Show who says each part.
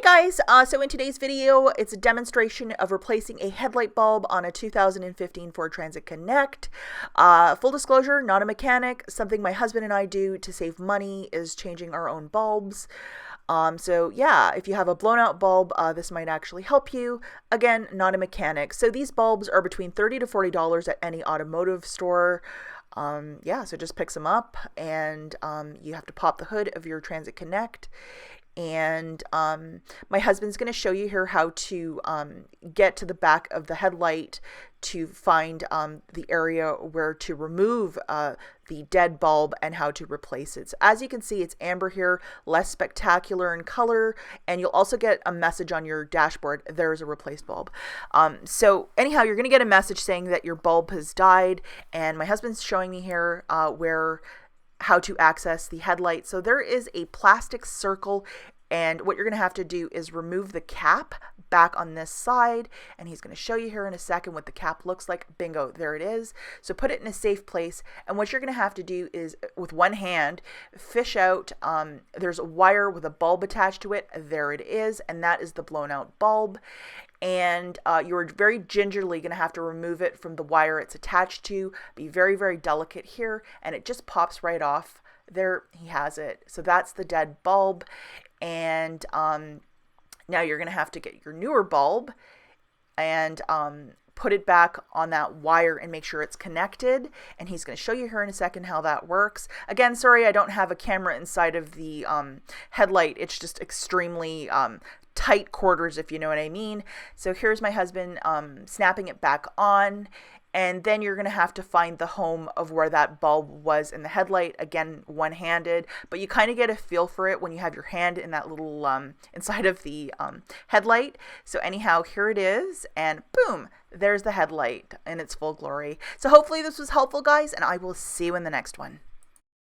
Speaker 1: guys, so in today's video, it's a demonstration of replacing a headlight bulb on a 2015 Ford Transit Connect. Full disclosure, not a mechanic. Something my husband and I do to save money is changing our own bulbs. So yeah, if you have a blown out bulb, this might actually help you. Again, not a mechanic. So these bulbs are between $30 to $40 at any automotive store. Yeah, so just picks them up and you have to pop the hood of your Transit Connect. And my husband's going to show you here how to get to the back of the headlight to find the area where to remove the dead bulb and how to replace it. So as you can see, it's amber here, less spectacular in color, and you'll also get a message on your dashboard, there's a replaced bulb. So anyhow, you're going to get a message saying that your bulb has died, and my husband's showing me here how to access the headlight. So there is a plastic circle, and what you're going to have to do is remove the cap back on this side, and he's going to show you here in a second what the cap looks like. Bingo, there it is. So put it in a safe place, and what you're going to have to do is with one hand fish out, there's a wire with a bulb attached to it. There it is, and that is the blown out bulb. And you're very gingerly going to have to remove it from the wire it's attached to. Be very, very delicate here, and it just pops right off. There he has it. So that's the dead bulb. And now you're going to have to get your newer bulb and put it back on that wire and make sure it's connected. And he's going to show you here in a second how that works. Again, sorry, I don't have a camera inside of the headlight. It's just extremely tight quarters, if you know what I mean. So here's my husband snapping it back on, and then you're going to have to find the home of where that bulb was in the headlight. Again, one-handed, but you kind of get a feel for it when you have your hand in that little inside of the headlight. So anyhow, here it is, and boom, there's the headlight in its full glory. So hopefully this was helpful, guys, and I will see you in the next one.